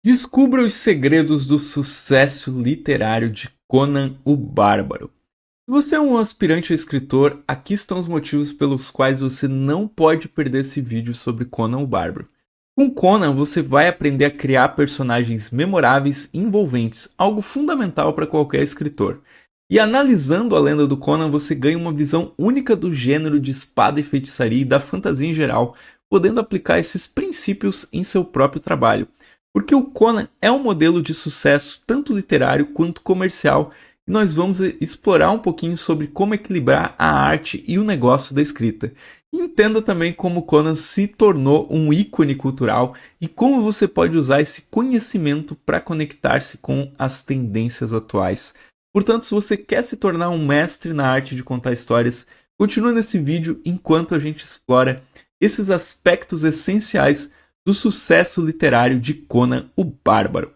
Descubra os segredos do sucesso literário de Conan o Bárbaro. Se você é um aspirante a escritor, aqui estão os motivos pelos quais você não pode perder esse vídeo sobre Conan o Bárbaro. Com Conan, você vai aprender a criar personagens memoráveis e envolventes, algo fundamental para qualquer escritor. E analisando a lenda do Conan, você ganha uma visão única do gênero de espada e feitiçaria e da fantasia em geral, podendo aplicar esses princípios em seu próprio trabalho. Porque o Conan é um modelo de sucesso tanto literário quanto comercial, e nós vamos explorar um pouquinho sobre como equilibrar a arte e o negócio da escrita. E entenda também como Conan se tornou um ícone cultural e como você pode usar esse conhecimento para conectar-se com as tendências atuais. Portanto, se você quer se tornar um mestre na arte de contar histórias, continue nesse vídeo enquanto a gente explora esses aspectos essenciais do sucesso literário de Conan o Bárbaro.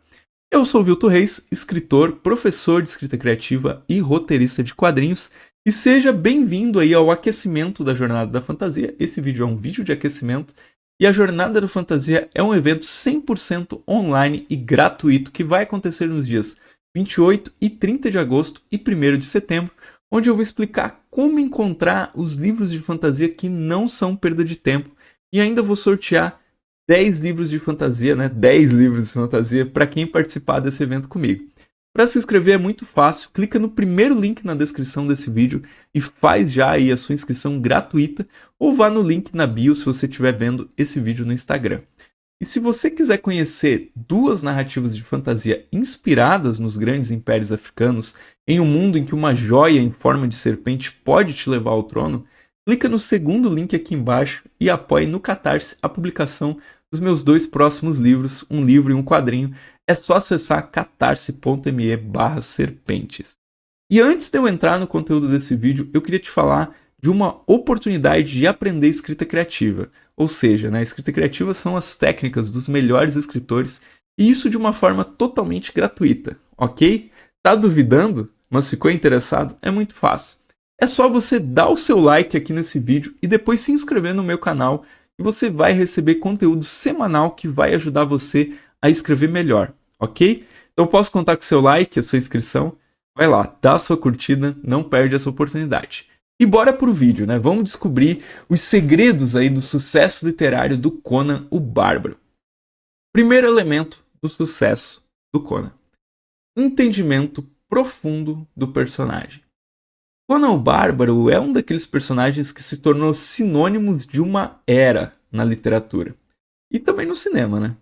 Eu sou Vilto Reis, escritor, professor de escrita criativa e roteirista de quadrinhos, e seja bem-vindo aí ao aquecimento da Jornada da Fantasia. Esse vídeo é um vídeo de aquecimento, e a Jornada da Fantasia é um evento 100% online e gratuito que vai acontecer nos dias 28 e 30 de agosto e 1º de setembro, onde eu vou explicar como encontrar os livros de fantasia que não são perda de tempo, e ainda vou sortear 10 livros de fantasia, né? 10 livros de fantasia para quem participar desse evento comigo. Para se inscrever é muito fácil, clica no primeiro link na descrição desse vídeo e faz já aí a sua inscrição gratuita, ou vá no link na bio se você estiver vendo esse vídeo no Instagram. E se você quiser conhecer duas narrativas de fantasia inspiradas nos grandes impérios africanos, em um mundo em que uma joia em forma de serpente pode te levar ao trono, clica no segundo link aqui embaixo e apoie no Catarse a publicação dos meus 2 próximos livros, um livro e um quadrinho. É só acessar catarse.me/serpentes. E antes de eu entrar no conteúdo desse vídeo, eu queria te falar de uma oportunidade de aprender escrita criativa. Ou seja, né, escrita criativa são as técnicas dos melhores escritores, e isso de uma forma totalmente gratuita, ok? Tá duvidando, mas ficou interessado? É muito fácil. É só você dar o seu like aqui nesse vídeo e depois se inscrever no meu canal, e você vai receber conteúdo semanal que vai ajudar você a escrever melhor, ok? Então posso contar com o seu like, a sua inscrição? Vai lá, dá a sua curtida, não perde essa oportunidade. E bora pro vídeo, né? Vamos descobrir os segredos aí do sucesso literário do Conan o Bárbaro. Primeiro elemento do sucesso do Conan: entendimento profundo do personagem. Conan o Bárbaro é um daqueles personagens que se tornou sinônimos de uma era na literatura. E também no cinema, né?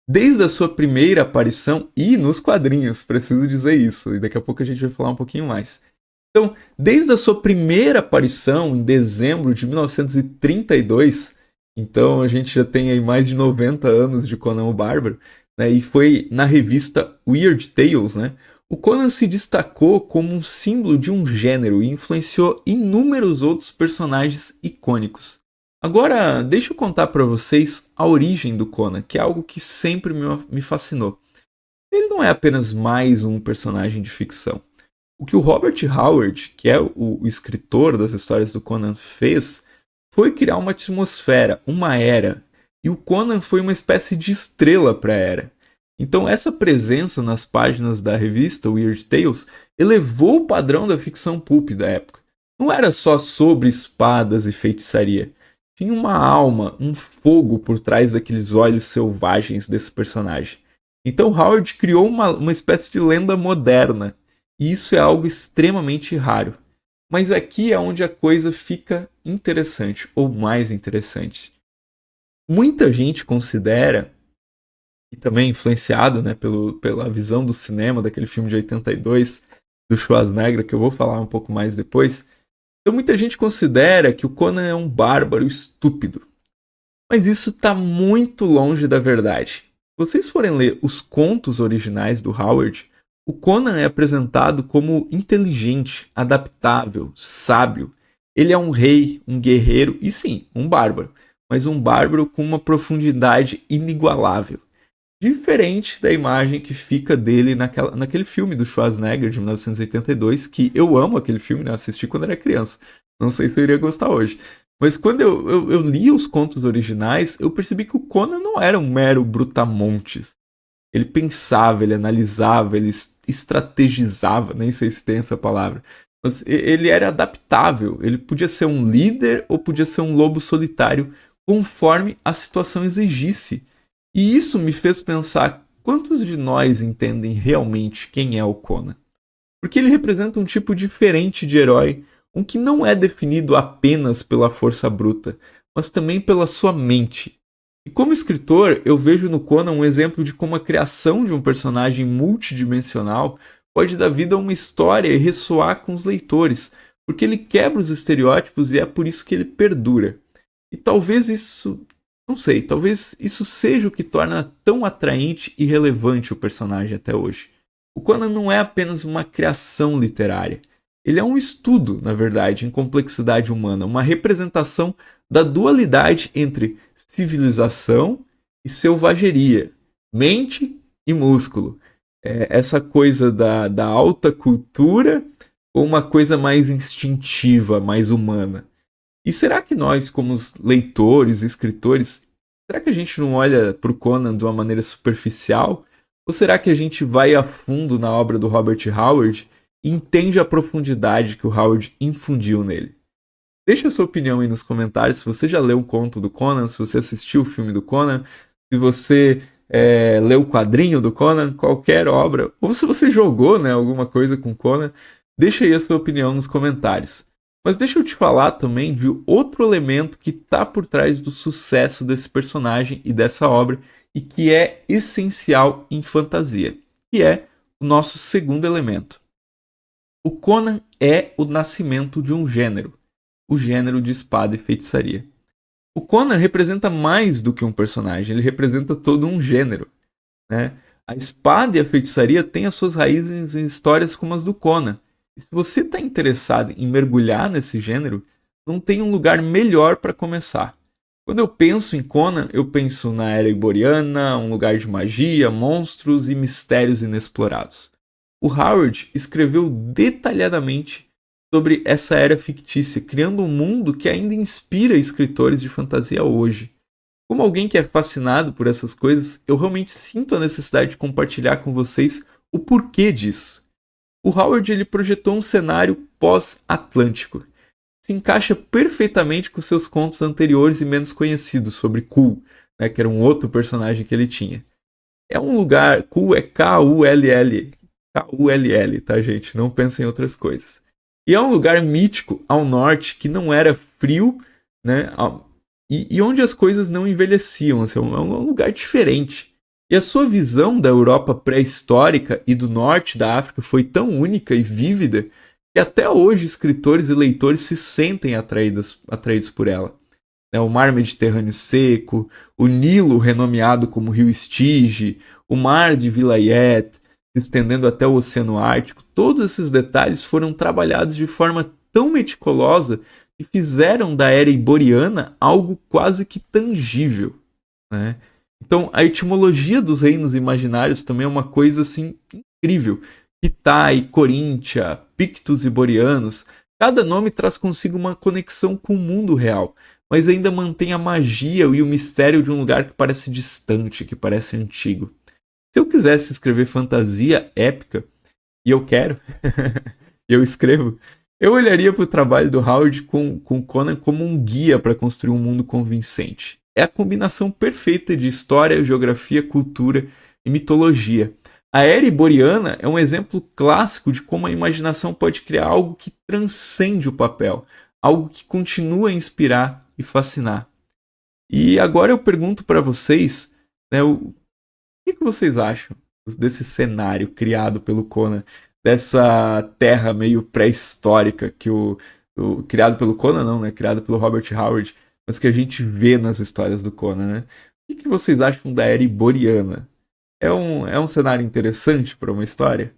Desde a sua primeira aparição, e nos quadrinhos, preciso dizer isso, e daqui a pouco a gente vai falar um pouquinho mais. Então, desde a sua primeira aparição, em dezembro de 1932, então a gente já tem aí mais de 90 anos de Conan o Bárbaro, né? E foi na revista Weird Tales, né? O Conan se destacou como um símbolo de um gênero e influenciou inúmeros outros personagens icônicos. Agora, deixa eu contar para vocês a origem do Conan, que é algo que sempre me fascinou. Ele não é apenas mais um personagem de ficção. O que o Robert Howard, que é o escritor das histórias do Conan, fez foi criar uma atmosfera, uma era, e o Conan foi uma espécie de estrela para a era. Então essa presença nas páginas da revista Weird Tales elevou o padrão da ficção pulp da época. Não era só sobre espadas e feitiçaria. Tinha uma alma, um fogo por trás daqueles olhos selvagens desse personagem. Então Howard criou uma espécie de lenda moderna. E isso é algo extremamente raro. Mas aqui é onde a coisa fica interessante, ou mais interessante. Muita gente considera, e também influenciado, né, pela visão do cinema daquele filme de 82 do Schwarzenegger, que eu vou falar um pouco mais depois. Então muita gente considera que o Conan é um bárbaro estúpido. Mas isso está muito longe da verdade. Se vocês forem ler os contos originais do Howard, o Conan é apresentado como inteligente, adaptável, sábio. Ele é um rei, um guerreiro e sim, um bárbaro. Mas um bárbaro com uma profundidade inigualável. Diferente da imagem que fica dele naquele filme do Schwarzenegger de 1982, que eu amo aquele filme, né? Eu assisti quando era criança. Não sei se eu iria gostar hoje. Mas quando eu li os contos originais, eu percebi que o Conan não era um mero brutamontes. Ele pensava, ele analisava, ele estrategizava, nem sei se tem essa palavra. Mas ele era adaptável, ele podia ser um líder ou podia ser um lobo solitário, conforme a situação exigisse. E isso me fez pensar quantos de nós entendem realmente quem é o Conan. Porque ele representa um tipo diferente de herói, um que não é definido apenas pela força bruta, mas também pela sua mente. E como escritor, eu vejo no Conan um exemplo de como a criação de um personagem multidimensional pode dar vida a uma história e ressoar com os leitores, porque ele quebra os estereótipos e é por isso que ele perdura. E talvez isso, não sei, talvez isso seja o que torna tão atraente e relevante o personagem até hoje. O Conan não é apenas uma criação literária. Ele é um estudo, na verdade, em complexidade humana, uma representação da dualidade entre civilização e selvageria, mente e músculo. Essa coisa da alta cultura ou uma coisa mais instintiva, mais humana. E será que nós, como leitores, escritores, será que a gente não olha para o Conan de uma maneira superficial? Ou será que a gente vai a fundo na obra do Robert Howard e entende a profundidade que o Howard infundiu nele? Deixa a sua opinião aí nos comentários se você já leu um conto do Conan, se você assistiu o filme do Conan, se você leu o quadrinho do Conan, qualquer obra, ou se você jogou, né, alguma coisa com Conan, deixa aí a sua opinião nos comentários. Mas deixa eu te falar também de outro elemento que está por trás do sucesso desse personagem e dessa obra e que é essencial em fantasia, que é o nosso segundo elemento. O Conan é o nascimento de um gênero, o gênero de espada e feitiçaria. O Conan representa mais do que um personagem, ele representa todo um gênero, né? A espada e a feitiçaria têm as suas raízes em histórias como as do Conan. E se você está interessado em mergulhar nesse gênero, não tem um lugar melhor para começar. Quando eu penso em Conan, eu penso na Era Iboriana, um lugar de magia, monstros e mistérios inexplorados. O Howard escreveu detalhadamente sobre essa era fictícia, criando um mundo que ainda inspira escritores de fantasia hoje. Como alguém que é fascinado por essas coisas, eu realmente sinto a necessidade de compartilhar com vocês o porquê disso. O Howard ele projetou um cenário pós-atlântico. Se encaixa perfeitamente com seus contos anteriores e menos conhecidos sobre Kull, né, que era um outro personagem que ele tinha. É um lugar, Kull é K-U-L-L, K-U-L-L, tá gente? Não pensem em outras coisas. E é um lugar mítico ao norte que não era frio, né? E onde as coisas não envelheciam. Assim, é um lugar diferente. E a sua visão da Europa pré-histórica e do norte da África foi tão única e vívida que até hoje escritores e leitores se sentem atraídos por ela. O mar Mediterrâneo seco, o Nilo renomeado como Rio Estige, o mar de Vilayet, se estendendo até o Oceano Ártico, todos esses detalhes foram trabalhados de forma tão meticulosa que fizeram da Era Iboriana algo quase que tangível, né? Então, a etimologia dos reinos imaginários também é uma coisa assim incrível. Kitai, Coríntia, Pictos e Boreanos, cada nome traz consigo uma conexão com o mundo real, mas ainda mantém a magia e o mistério de um lugar que parece distante, que parece antigo. Se eu quisesse escrever fantasia épica, e eu quero, e eu escrevo, eu olharia para o trabalho do Howard com Conan como um guia para construir um mundo convincente. É a combinação perfeita de história, geografia, cultura e mitologia. A Era Iboriana é um exemplo clássico de como a imaginação pode criar algo que transcende o papel, algo que continua a inspirar e fascinar. E agora eu pergunto para vocês, né, o que vocês acham desse cenário criado pelo Conan, dessa terra meio pré-histórica que criado pelo Conan não, né, criado pelo Robert Howard, mas que a gente vê nas histórias do Conan, né? O que vocês acham da Era Iboriana? É um cenário interessante para uma história?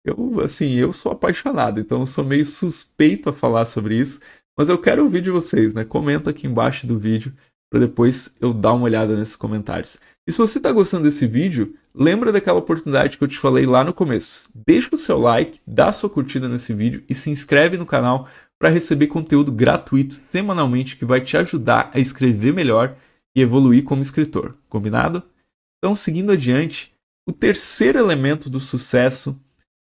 Eu sou apaixonado, então eu sou meio suspeito a falar sobre isso, mas eu quero ouvir de vocês, né? Comenta aqui embaixo do vídeo para depois eu dar uma olhada nesses comentários. E se você está gostando desse vídeo, lembra daquela oportunidade que eu te falei lá no começo. Deixa o seu like, dá sua curtida nesse vídeo e se inscreve no canal para receber conteúdo gratuito semanalmente que vai te ajudar a escrever melhor e evoluir como escritor. Combinado? Então, seguindo adiante, O terceiro elemento do sucesso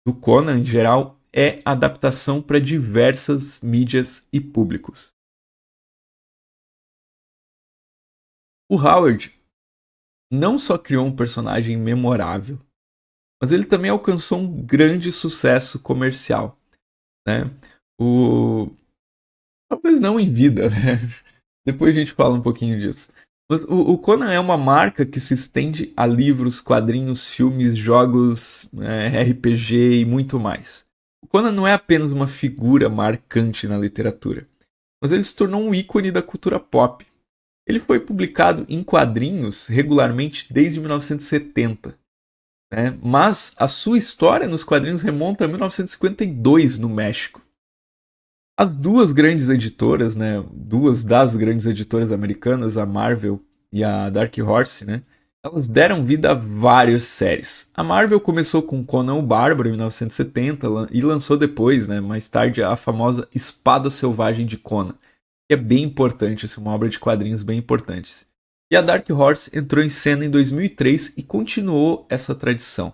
do Conan, em geral, é a adaptação para diversas mídias e públicos. O Howard não só criou um personagem memorável, mas ele também alcançou um grande sucesso comercial, né? Talvez não em vida, né? Depois a gente fala um pouquinho disso. Mas o Conan é uma marca que se estende a livros, quadrinhos, filmes, jogos, RPG e muito mais. O Conan não é apenas uma figura marcante na literatura, mas ele se tornou um ícone da cultura pop. Ele foi publicado em quadrinhos regularmente desde 1970, né? Mas a sua história nos quadrinhos remonta a 1952 no México. As duas grandes editoras, né, duas das grandes editoras americanas, a Marvel e a Dark Horse, né, elas deram vida a várias séries. A Marvel começou com Conan o Bárbaro em 1970 e lançou depois, né, mais tarde, a famosa Espada Selvagem de Conan, que é bem importante, assim, uma obra de quadrinhos bem importante. E a Dark Horse entrou em cena em 2003 e continuou essa tradição.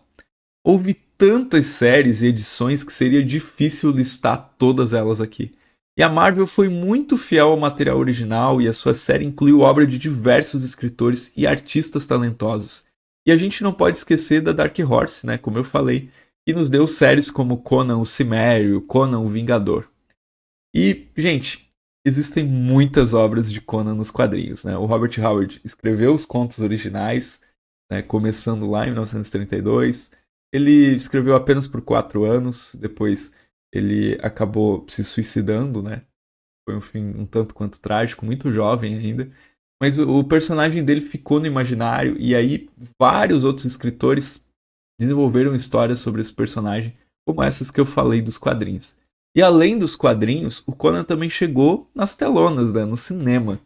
Houve tantas séries e edições que seria difícil listar todas elas aqui. E a Marvel foi muito fiel ao material original e a sua série incluiu obra de diversos escritores e artistas talentosos. E a gente não pode esquecer da Dark Horse, né, como eu falei, que nos deu séries como Conan o Cimério, Conan o Vingador. E, gente, existem muitas obras de Conan nos quadrinhos, né? O Robert Howard escreveu os contos originais, né, começando lá em 1932. Ele escreveu apenas por 4 anos, depois ele acabou se suicidando, né? Foi um fim um tanto quanto trágico, muito jovem ainda. Mas o personagem dele ficou no imaginário, e aí vários outros escritores desenvolveram histórias sobre esse personagem, como essas que eu falei dos quadrinhos. E além dos quadrinhos, o Conan também chegou nas telonas, né, no cinema.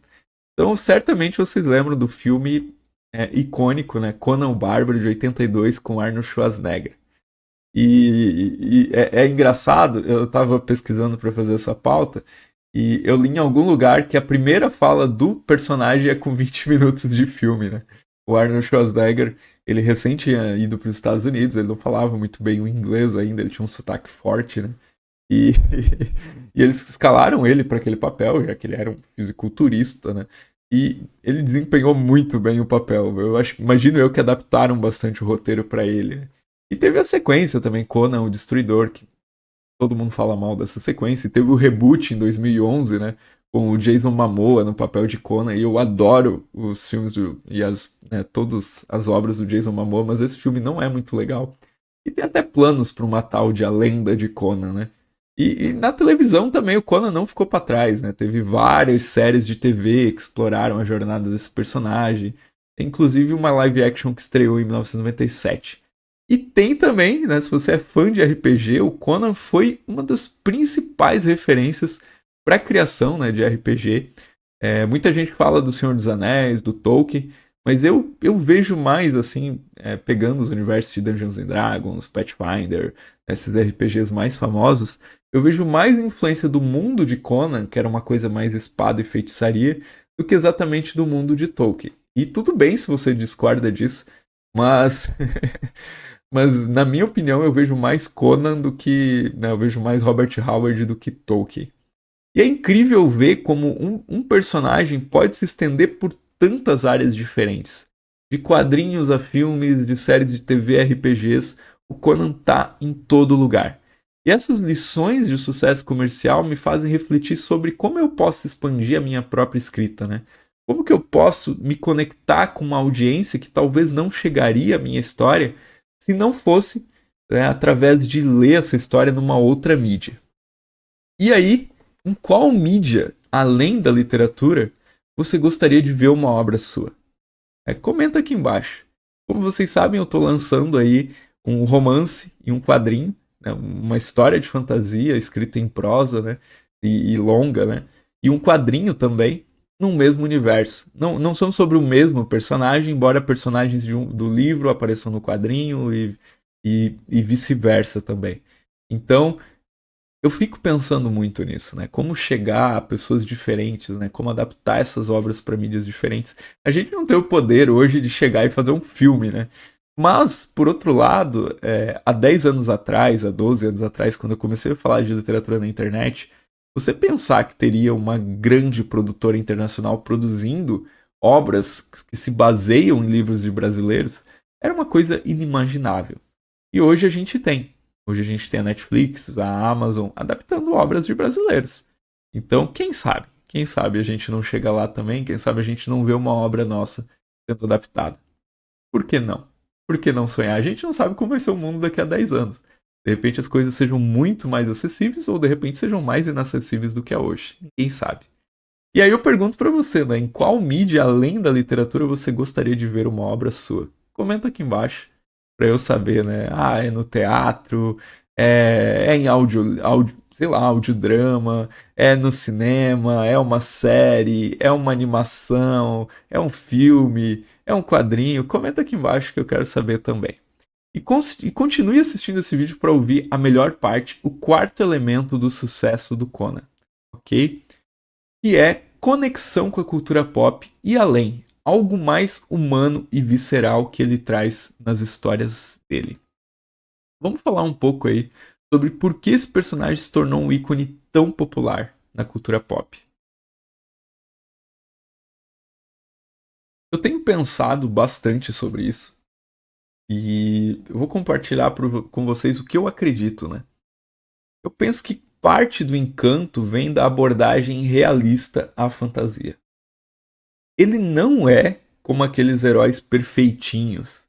Então, certamente vocês lembram do filme icônico, né, Conan o Bárbaro, de 82, com Arnold Schwarzenegger. E é engraçado, eu estava pesquisando para fazer essa pauta, e eu li em algum lugar que a primeira fala do personagem é com 20 minutos de filme, né? O Arnold Schwarzenegger, ele recém tinha ido para os Estados Unidos, ele não falava muito bem o inglês ainda, ele tinha um sotaque forte, né? E, e eles escalaram ele para aquele papel, já que ele era um fisiculturista, né? E ele desempenhou muito bem o papel. Imagino eu que adaptaram bastante o roteiro para ele, né? E teve a sequência também, Conan o Destruidor, que todo mundo fala mal dessa sequência. E teve o reboot em 2011, né? Com o Jason Momoa no papel de Conan. E eu adoro os filmes todas as obras do Jason Momoa, mas esse filme não é muito legal. E tem até planos para uma tal de A Lenda de Conan, né? E na televisão também o Conan não ficou para trás, né? Teve várias séries de TV que exploraram a jornada desse personagem. Inclusive uma live action que estreou em 1997. E tem também, né, se você é fã de RPG, o Conan foi uma das principais referências para a criação, né, de RPG. Muita gente fala do Senhor dos Anéis, do Tolkien, mas eu vejo mais, assim, pegando os universos de Dungeons and Dragons, Pathfinder, esses RPGs mais famosos, eu vejo mais influência do mundo de Conan, que era uma coisa mais espada e feitiçaria, do que exatamente do mundo de Tolkien. E tudo bem se você discorda disso, mas... Mas, na minha opinião, eu vejo mais Conan do que... Né, eu vejo mais Robert Howard do que Tolkien. E é incrível ver como um personagem pode se estender por tantas áreas diferentes. De quadrinhos a filmes, de séries de TV, RPGs, o Conan tá em todo lugar. E essas lições de sucesso comercial me fazem refletir sobre como eu posso expandir a minha própria escrita, né? Como que eu posso me conectar com uma audiência que talvez não chegaria à minha história se não fosse, né, através de ler essa história numa outra mídia. E aí, em qual mídia, além da literatura, você gostaria de ver uma obra sua? Comenta aqui embaixo. Como vocês sabem, eu estou lançando aí um romance e um quadrinho, né, uma história de fantasia escrita em prosa, né, e longa, né, e um quadrinho também, num mesmo universo. Não são sobre o mesmo personagem, embora personagens do livro apareçam no quadrinho e vice-versa também. Então, eu fico pensando muito nisso, né? Como chegar a pessoas diferentes, né? Como adaptar essas obras para mídias diferentes. A gente não tem o poder hoje de chegar e fazer um filme, né? Mas, por outro lado, há 10 anos atrás, há 12 anos atrás, quando eu comecei a falar de literatura na internet, você pensar que teria uma grande produtora internacional produzindo obras que se baseiam em livros de brasileiros era uma coisa inimaginável. E hoje a gente tem. Hoje a gente tem a Netflix, a Amazon adaptando obras de brasileiros. Então, quem sabe? Quem sabe a gente não chega lá também? Quem sabe a gente não vê uma obra nossa sendo adaptada? Por que não? Por que não sonhar? A gente não sabe como vai ser o mundo daqui a 10 anos. De repente as coisas sejam muito mais acessíveis ou de repente sejam mais inacessíveis do que é hoje. Ninguém sabe. E aí eu pergunto para você, né? Em qual mídia além da literatura você gostaria de ver uma obra sua? Comenta aqui embaixo para eu saber, né? Ah, é no teatro, é em áudio, sei lá, audiodrama, é no cinema, é uma série, é uma animação, é um filme, é um quadrinho. Comenta aqui embaixo que eu quero saber também. E continue assistindo esse vídeo para ouvir a melhor parte, o quarto elemento do sucesso do Conan, ok? Que é conexão com a cultura pop e além, algo mais humano e visceral que ele traz nas histórias dele. Vamos falar um pouco aí sobre por que esse personagem se tornou um ícone tão popular na cultura pop. Eu tenho pensado bastante sobre isso e eu vou compartilhar com vocês o que eu acredito, né? Eu penso que parte do encanto vem da abordagem realista à fantasia. Ele não é como aqueles heróis perfeitinhos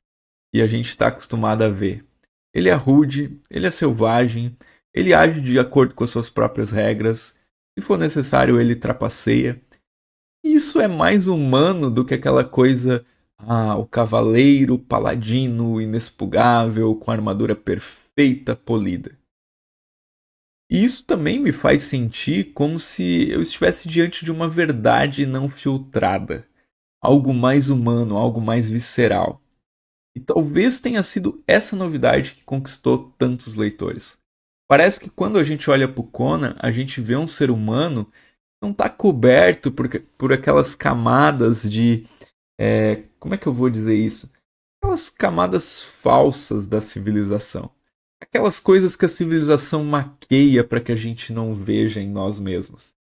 que a gente está acostumado a ver. Ele é rude, ele é selvagem, ele age de acordo com as suas próprias regras. Se for necessário, ele trapaceia. Isso é mais humano do que aquela coisa, o cavaleiro paladino inexpugável com a armadura perfeita, polida. E isso também me faz sentir como se eu estivesse diante de uma verdade não filtrada, algo mais humano, algo mais visceral. E talvez tenha sido essa novidade que conquistou tantos leitores. Parece que quando a gente olha para o Conan, a gente vê um ser humano que não está coberto por aquelas camadas de. Como é que eu vou dizer isso? Aquelas camadas falsas da civilização. Aquelas coisas que a civilização maqueia para que a gente não veja em nós mesmos.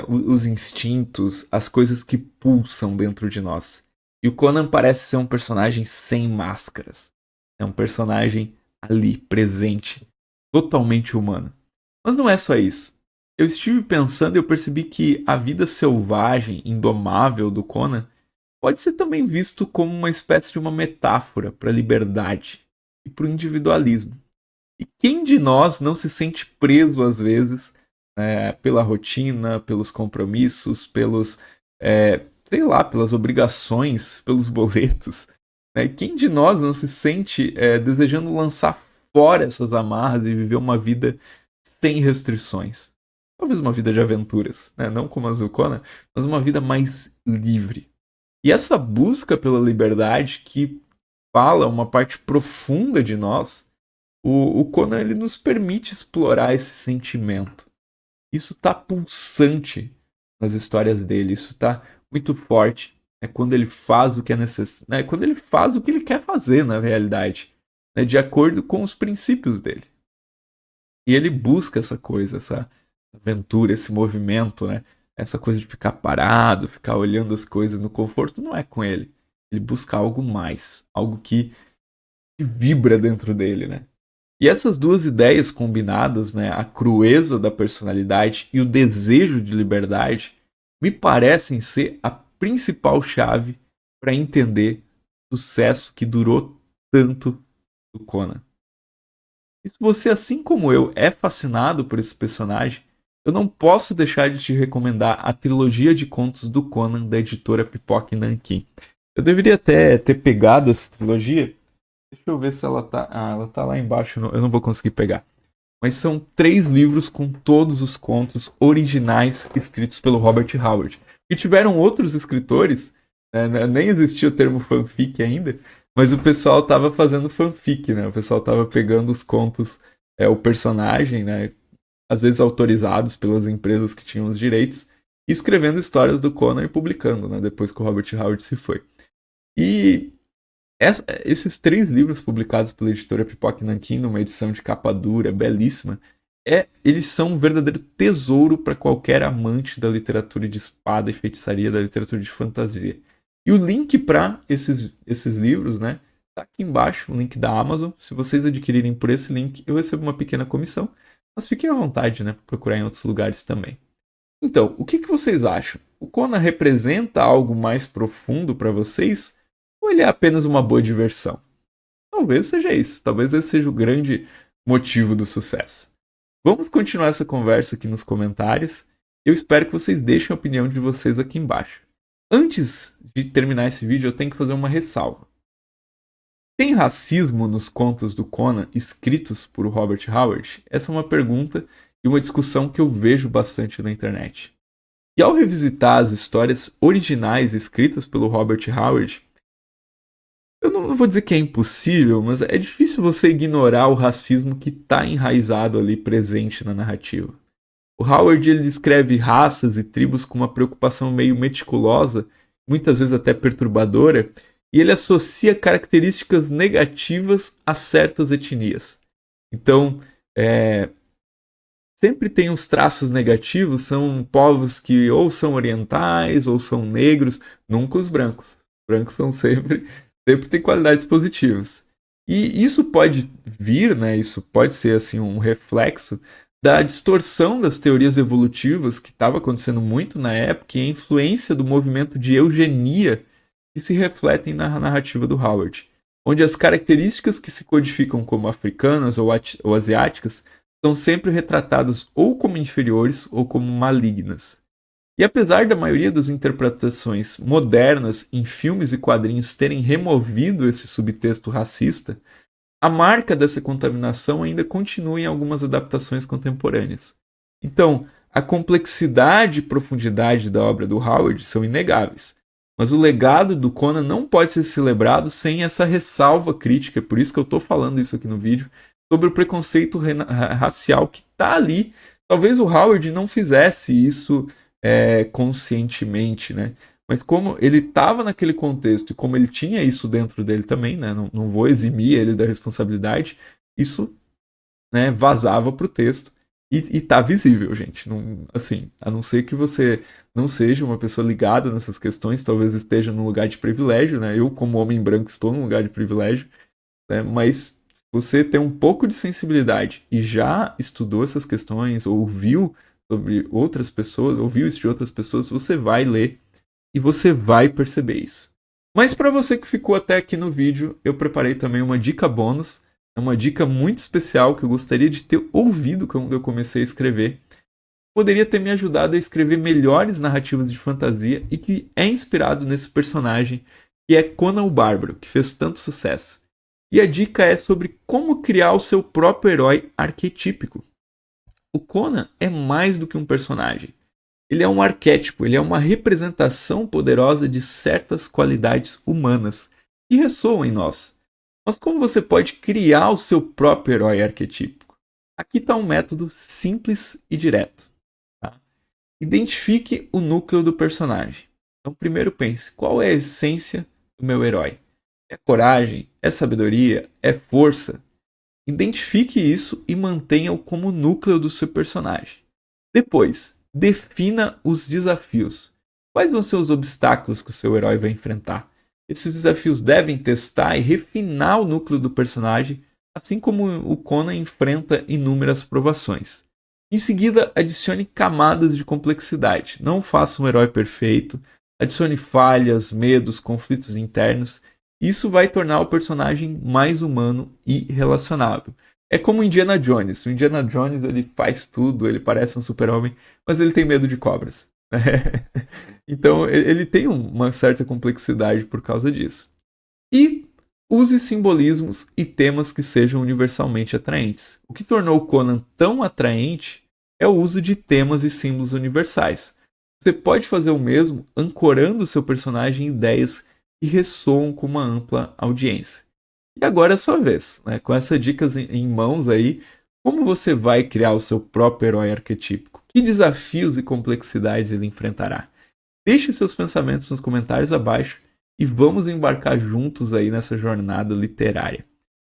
Os instintos, as coisas que pulsam dentro de nós. E o Conan parece ser um personagem sem máscaras. É um personagem ali, presente, totalmente humano. Mas não é só isso. Eu estive pensando e eu percebi que a vida selvagem, indomável do Conan pode ser também visto como uma espécie de uma metáfora para a liberdade e para o individualismo. E quem de nós não se sente preso às vezes pela rotina, pelos compromissos, sei lá, pelas obrigações, pelos boletos? Né? Quem de nós não se sente desejando lançar fora essas amarras e viver uma vida sem restrições? Talvez uma vida de aventuras, né? Não como a Zucona, mas uma vida mais livre. E essa busca pela liberdade que fala uma parte profunda de nós, o Conan ele nos permite explorar esse sentimento. Isso está pulsante nas histórias dele, isso está muito forte. É quando ele faz o que é necessário, né? Quando ele faz o que ele quer fazer na realidade, né? De acordo com os princípios dele. E ele busca essa coisa, essa aventura, esse movimento, né? Essa coisa de ficar parado, ficar olhando as coisas no conforto, não é com ele. Ele busca algo mais, algo que vibra dentro dele, né? E essas duas ideias combinadas, né, a crueza da personalidade e o desejo de liberdade, me parecem ser a principal chave para entender o sucesso que durou tanto do Conan. E se você, assim como eu, é fascinado por esse personagem, eu não posso deixar de te recomendar a trilogia de contos do Conan da editora Pipoca e Nanquim. Eu deveria até ter pegado essa trilogia. Deixa eu ver se ela tá. Ela tá lá embaixo. Eu não vou conseguir pegar. Mas são 3 livros com todos os contos originais escritos pelo Robert Howard. E tiveram outros escritores, nem existia o termo fanfic ainda, mas o pessoal tava fazendo fanfic, né? O pessoal tava pegando os contos, o personagem, né? Às vezes autorizados pelas empresas que tinham os direitos, e escrevendo histórias do Conan e publicando, né? Depois que o Robert Howard se foi. E Esses 3 livros publicados pela editora Pipoca Nanquim, numa edição de capa dura, belíssima, eles são um verdadeiro tesouro para qualquer amante da literatura de espada e feitiçaria, da literatura de fantasia. E o link para esses livros, né, tá aqui embaixo, o link da Amazon. Se vocês adquirirem por esse link, eu recebo uma pequena comissão, mas fiquem à vontade, né, para procurar em outros lugares também. Então, o que vocês acham? O Conan representa algo mais profundo para vocês? Ou ele é apenas uma boa diversão? Talvez seja isso. Talvez esse seja o grande motivo do sucesso. Vamos continuar essa conversa aqui nos comentários. Eu espero que vocês deixem a opinião de vocês aqui embaixo. Antes de terminar esse vídeo, eu tenho que fazer uma ressalva. Tem racismo nos contos do Conan escritos por Robert Howard? Essa é uma pergunta e uma discussão que eu vejo bastante na internet. E ao revisitar as histórias originais escritas pelo Robert Howard, eu não vou dizer que é impossível, mas é difícil você ignorar o racismo que está enraizado ali, presente na narrativa. O Howard ele descreve raças e tribos com uma preocupação meio meticulosa, muitas vezes até perturbadora, e ele associa características negativas a certas etnias. Então, sempre tem uns traços negativos, são povos que ou são orientais ou são negros, nunca os brancos. Os brancos são sempre tem qualidades positivas. E isso pode vir, né, isso pode ser assim, um reflexo da distorção das teorias evolutivas que estava acontecendo muito na época e a influência do movimento de eugenia que se refletem na narrativa do Howard, onde as características que se codificam como africanas ou asiáticas são sempre retratadas ou como inferiores ou como malignas. E apesar da maioria das interpretações modernas em filmes e quadrinhos terem removido esse subtexto racista, a marca dessa contaminação ainda continua em algumas adaptações contemporâneas. Então, a complexidade e profundidade da obra do Howard são inegáveis, mas o legado do Conan não pode ser celebrado sem essa ressalva crítica, por isso que eu estou falando isso aqui no vídeo, sobre o preconceito racial que está ali. Talvez o Howard não fizesse isso conscientemente, né? Mas como ele estava naquele contexto e como ele tinha isso dentro dele também, né? Não vou eximir ele da responsabilidade, isso, né, vazava para o texto e tá visível, gente. Não, assim, a não ser que você não seja uma pessoa ligada nessas questões, talvez esteja num lugar de privilégio, né? Eu, como homem branco, estou num lugar de privilégio, né? Mas se você tem um pouco de sensibilidade e já estudou essas questões, ou viu sobre outras pessoas, ouviu isso de outras pessoas, você vai ler e você vai perceber isso. Mas para você que ficou até aqui no vídeo, eu preparei também uma dica bônus, uma dica muito especial que eu gostaria de ter ouvido quando eu comecei a escrever. Poderia ter me ajudado a escrever melhores narrativas de fantasia e que é inspirado nesse personagem que é Conan o Bárbaro, que fez tanto sucesso. E a dica é sobre como criar o seu próprio herói arquetípico. O Conan é mais do que um personagem. Ele é um arquétipo, ele é uma representação poderosa de certas qualidades humanas que ressoam em nós. Mas como você pode criar o seu próprio herói arquetípico? Aqui está um método simples e direto. Tá? Identifique o núcleo do personagem. Então, primeiro pense, qual é a essência do meu herói? É coragem? É sabedoria? É força? Identifique isso e mantenha-o como núcleo do seu personagem. Depois, defina os desafios. Quais vão ser os obstáculos que o seu herói vai enfrentar? Esses desafios devem testar e refinar o núcleo do personagem, assim como o Conan enfrenta inúmeras provações. Em seguida, adicione camadas de complexidade. Não faça um herói perfeito. Adicione falhas, medos, conflitos internos. Isso vai tornar o personagem mais humano e relacionável. É como o Indiana Jones. O Indiana Jones ele faz tudo, ele parece um super-homem, mas ele tem medo de cobras. Então ele tem uma certa complexidade por causa disso. E use simbolismos e temas que sejam universalmente atraentes. O que tornou o Conan tão atraente é o uso de temas e símbolos universais. Você pode fazer o mesmo ancorando o seu personagem em ideias que ressoam com uma ampla audiência. E agora é a sua vez, né? Com essas dicas em mãos aí, como você vai criar o seu próprio herói arquetípico? Que desafios e complexidades ele enfrentará? Deixe seus pensamentos nos comentários abaixo e vamos embarcar juntos aí nessa jornada literária.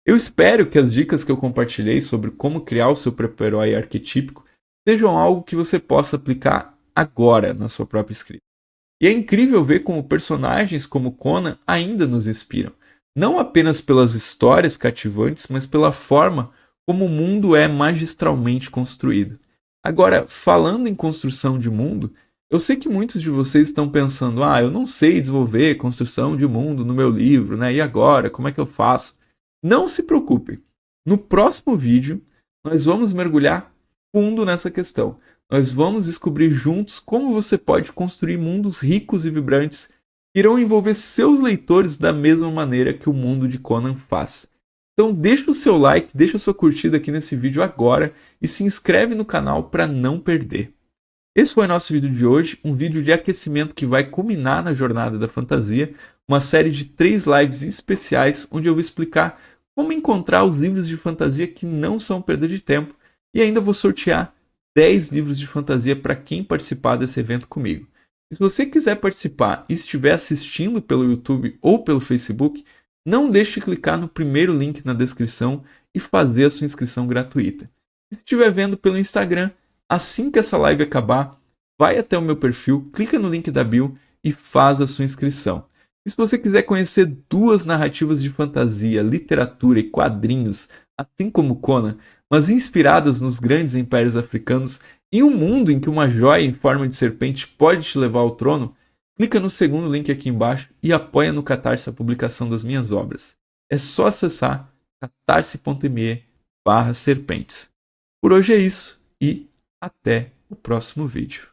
Eu espero que as dicas que eu compartilhei sobre como criar o seu próprio herói arquetípico sejam algo que você possa aplicar agora na sua própria escrita. E é incrível ver como personagens como Conan ainda nos inspiram, não apenas pelas histórias cativantes, mas pela forma como o mundo é magistralmente construído. Agora, falando em construção de mundo, eu sei que muitos de vocês estão pensando, eu não sei desenvolver construção de mundo no meu livro, né? E agora, como é que eu faço? Não se preocupem. No próximo vídeo, nós vamos mergulhar fundo nessa questão. Nós vamos descobrir juntos como você pode construir mundos ricos e vibrantes que irão envolver seus leitores da mesma maneira que o mundo de Conan faz. Então deixa o seu like, deixa a sua curtida aqui nesse vídeo agora e se inscreve no canal para não perder. Esse foi o nosso vídeo de hoje, um vídeo de aquecimento que vai culminar na jornada da fantasia, uma série de 3 lives especiais onde eu vou explicar como encontrar os livros de fantasia que não são perda de tempo e ainda vou sortear 10 livros de fantasia para quem participar desse evento comigo. E se você quiser participar e estiver assistindo pelo YouTube ou pelo Facebook, não deixe de clicar no primeiro link na descrição e fazer a sua inscrição gratuita. E se estiver vendo pelo Instagram, assim que essa live acabar, vai até o meu perfil, clica no link da bio e faz a sua inscrição. E se você quiser conhecer 2 narrativas de fantasia, literatura e quadrinhos, assim como Conan, mas inspiradas nos grandes impérios africanos, em um mundo em que uma joia em forma de serpente pode te levar ao trono, clica no segundo link aqui embaixo e apoia no Catarse a publicação das minhas obras. É só acessar catarse.me/serpentes. Por hoje é isso e até o próximo vídeo.